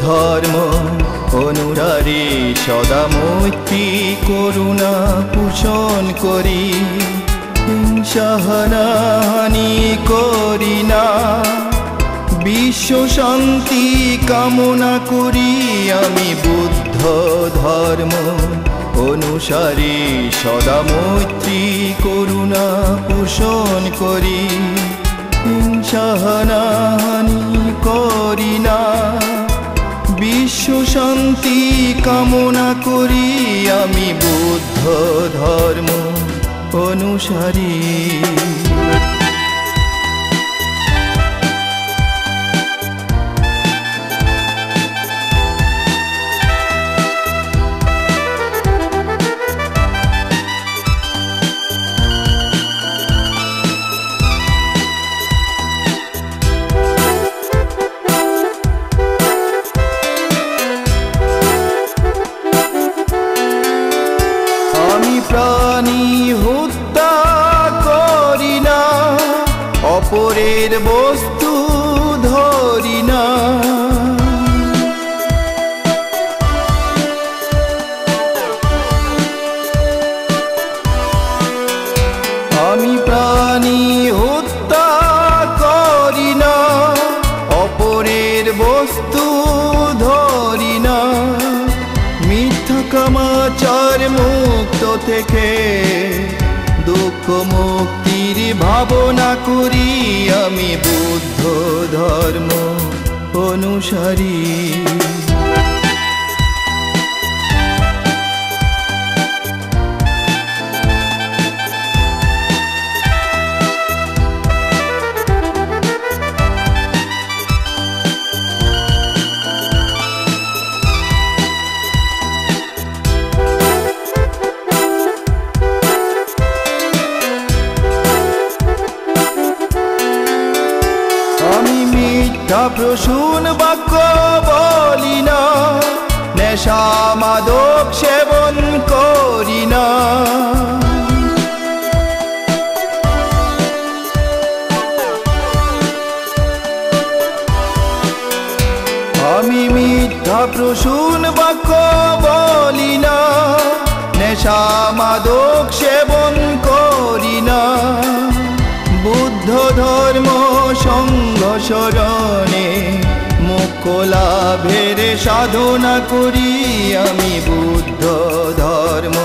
ধর্ম অনুরারী সদা মৈত্রী করুণা পোষণ করি, হিংসা হানাহানি করি না। বিশ্ব শান্তি কামনা করি, আমি বুদ্ধ ধর্ম অনুসারী সদা মৈত্রী করুণা পোষণ করি, হিংসা হানাহানি করি না। বিশ্ব শান্তি কামনা করি, আমি বুদ্ধ ধর্ম অনুসারী। প্রাণী হত্যা করি না, অপরের বস্তু ধরি না। আমি প্রাণী হত্যা করি না, অপরের বস্তু ধরি না। মিথ্যা কামাচার মুক্ত থেকে দুঃখ মুক্তির ভাবনা করি, আমি বুদ্ধ ধর্ম অনুসারী। প্রসূন বাক্য বলি না, নেশা মাদক সেবন করি না। আমি মিথ্যা প্রসূন বাক্য বলি না, নেশা মাদক সেবন করি না। বুদ্ধ ধর্ম সঙ্গ শরণে মোক্ষ লাভের সাধনা করি, আমি বুদ্ধ ধর্ম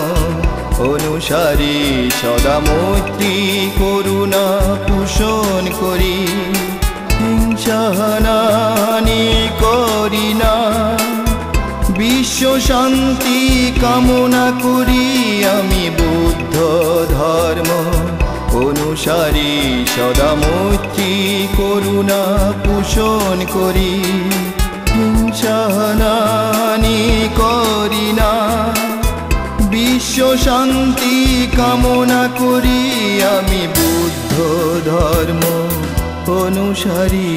অনুসারী সদা মৈত্রী করুণা পোষণ করি, হিংসা হানাহানি করি না। বিশ্ব শান্তি কামনা করি, আমি বুদ্ধ ধর্ম অনুসারী সদা মৈত্রী করুণা পোষণ করি, হিংসা হানাহানি করি না। বিশ্ব শান্তি কামনা করি, আমি বুদ্ধ ধর্ম অনুসারী।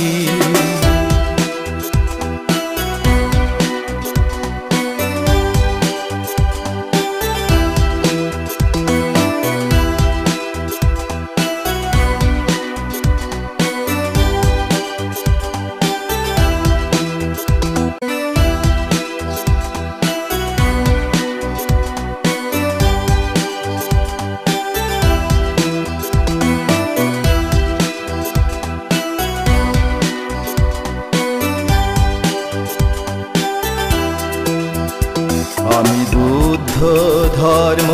আমি বুদ্ধ ধর্ম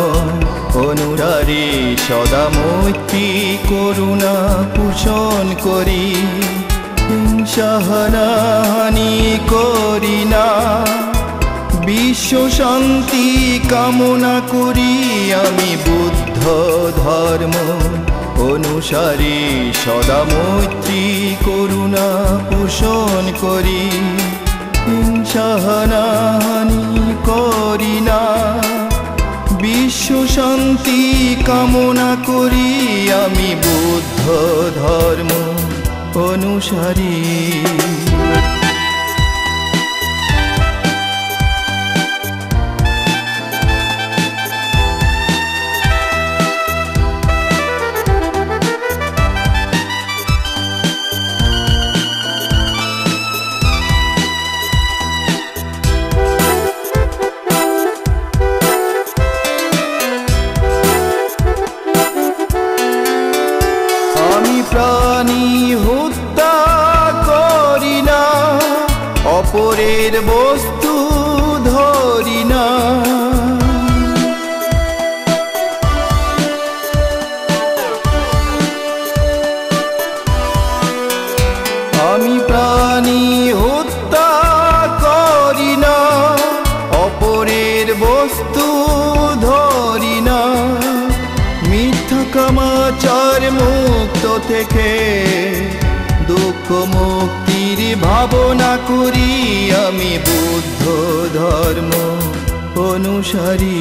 অনুরারী সদা মৈত্রী করুণা পোষণ করি, হিংসা হানাহানি করি না। বিশ্ব শান্তি কামনা করি, আমি বুদ্ধ ধর্ম অনুসারী সদা মৈত্রী করুণা পোষণ করি, হিংসা হানাহানি করি না। বিশ্ব শান্তি কামনা করি, আমি বুদ্ধ ধর্ম অনুসারী। প্রাণী হত্যা করি না, অপরের বস্তু ধরি না। আমি প্রাণী হত্যা করি না, অপরের বস্তু ধরি না। মিথ্যা কামাচার মুক্ত থেকে দুঃখ মুক্তির ভাবনা করি, আমি বুদ্ধ ধর্ম অনুসারী।